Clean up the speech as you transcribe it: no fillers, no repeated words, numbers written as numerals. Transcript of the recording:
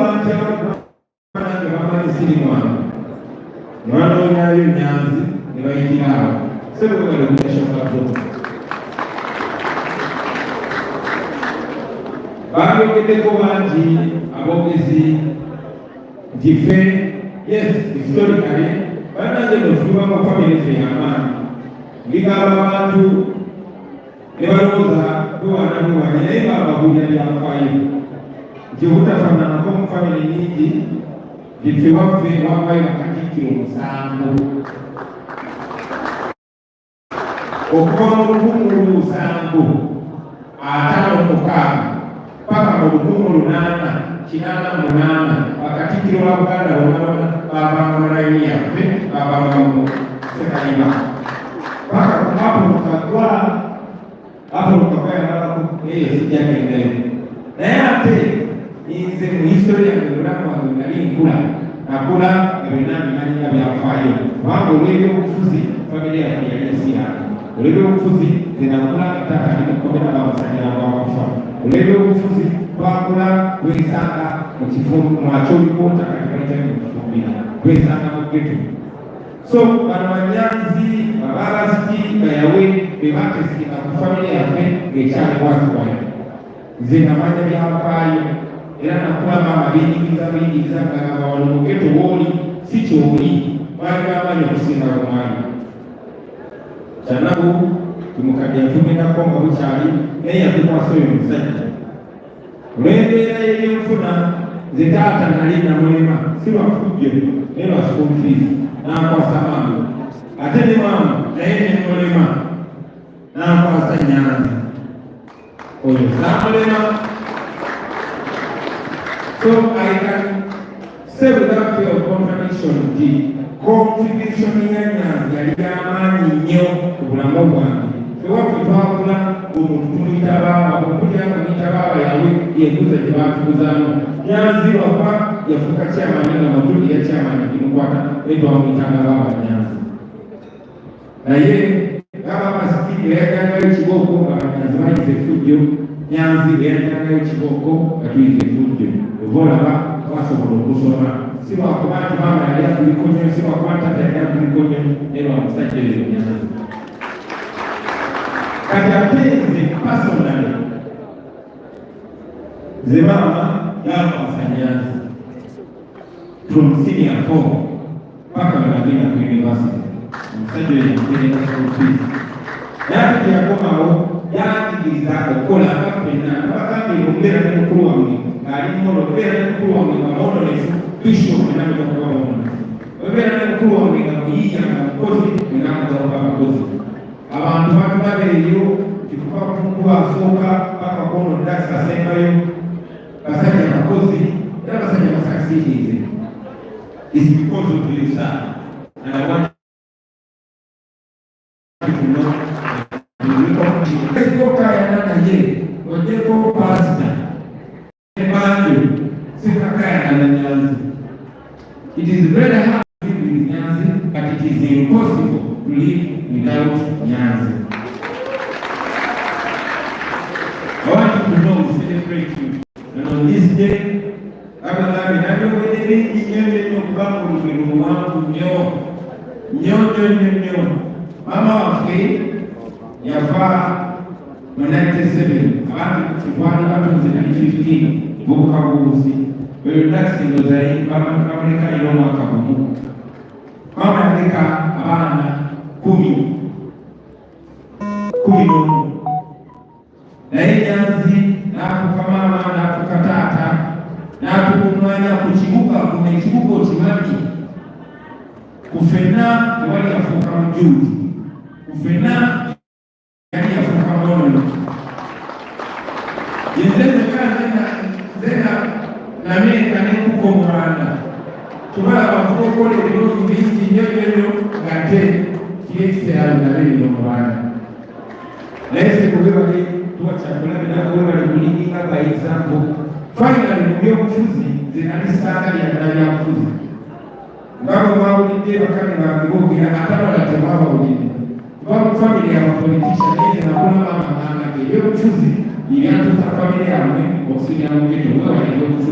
bantya banange bamanyi siri mwana ne banoonyayo Nyanzi ne bayitira awo sebwebale kutashokafoto baayogeddeko bangi aboogezi nti ffe yes historically banange nofuba mu famire ffe y'amaanyi ligamba abantu ne balowooza bwewanabwewanye naye baabagulira byafaayo nti obutafaananako mu famire nyingi nti ffe waffe wavayo bakatikkiro 7 okuva mu 1756 paka mu 1888 bakatikkiro ba Buganda bonna babanga mu layini yaffe babanga mu Ssekayima paka Apolo Kaggwa yamalaku eyo sijjagendayo naye ate nze mu histori yange bulamu wange nali nkula nakula ebyonna bimanyira byafaayo kubanga olw'ebyobufuzi famire yaffe yali esiraani olw'ebyobufuzi zenakula taata ali mukomera bamusanyira bwakufa olw'ebyobufuzi twakula twesanga mu kifundu mwakyolikoota kati bayitayo mu kifumbira twesanga mu geto so bano Banyanzi Bababaziki Bayawe bebatesikika ku famire yaffe ng'ekyali bwatubaya nze namanya byafaayo era nakula maama biyigiriza ngagamba wano mu geto wooli si kyoli baali bamanyi okusinga bumwali kyanaku timukadde yatugendako nga bukyali naye yatukwasa oyo musajja olw'embeera y'ebyenfuna nze taata nali namulema si lwafujjo naye lwa school fees n'ankwasa mangu ate ne maama naye nemulema n'ankwasa Nyanzi oyo saamulema. So I can say without fear of contradiction the contribution ya Nyanzi yali y'amaanyi nnyo ku bulamu bwange ewaffe twakula omuntu tuyita baaba okulyanga muyita baaba yawe yeguza gye baatuguzaamu Nyanzi waka yafuuka kyamani nga matulira kyamani kimukwata naye twamuyitanga baaba Nyanzi naye Bababaziki eyajangayo kibooko nga Banyanzi bayize effujjo Nyanzi eyajangayo kibooko nga tuyize effujjo obaolaba twasobola okusoma si lwakuba nti maama yali afuliko nnyo si lwakuba nti ate yali afuliko nnyo naye lwa musajja eyo Nyanzi kati ate nze pasonale nze maama yankwasa Nyanzi from senior 4 paka nagenda ku university omusajja oyo yamutereka school fees naye ate teyakomawo yanjigiriza okukola nga ffenna abagambye okubeera ne mukulu wange ng'ali mono okubeera ne mukulu wange nga mononefu bishop enamuza kuba mononefu okubeera ne mukulu wange nga muyiiya nga mukozi enamuza kuba bakozi abantu batulaba eyo kikuva ku mukulu asooka paka kono dakisa asembayo basajja bakozi era basajja basakisiidize is because of you sir and I want you to know kaya naye ojeko pastor ebandu sikakaya na Nyanzi. It is very hard to live with Nyanzi, but it is impossible to live without Nyanzi. I want you to know we celebrate you. And on this day, abagami nabyo bwederi inyembe n'okubamu lubiru wangu nnyo mama waffe yafa mu 97 abantu twali batonze na 15 bukabuuzi bwe taxi ndozayi bamaleka ino mwaka gumu mama yaleka abaana 10 n'omu naye Nyanzi n'afuuka maama n'afuuka taata n'atuka omwanya ku kibuga kuno ekibuga okimanyi ku ffenna tewali yafuuka mujuuti ku ffenna yali yafuuka monono yenzena nameeka n'enkuko mu Rwanda tubalaba kukola ebirungi bingi nnyo nga te kiyekiseyayo nabirino mu Rwanda naye sekubebale tuwakyakulaminagobali kulinginga by example finally mu byobufuzi zenali sanga lyadala byabufuzi ngabo bawulidde bakame bange boogera atabala tebabawulidde kuba mu famire y'abapolitician naye nakulaba amaganga ge ebyobufuzi ebyatuusa famire yamwe okusigala mu geto wewalibwe obufuzi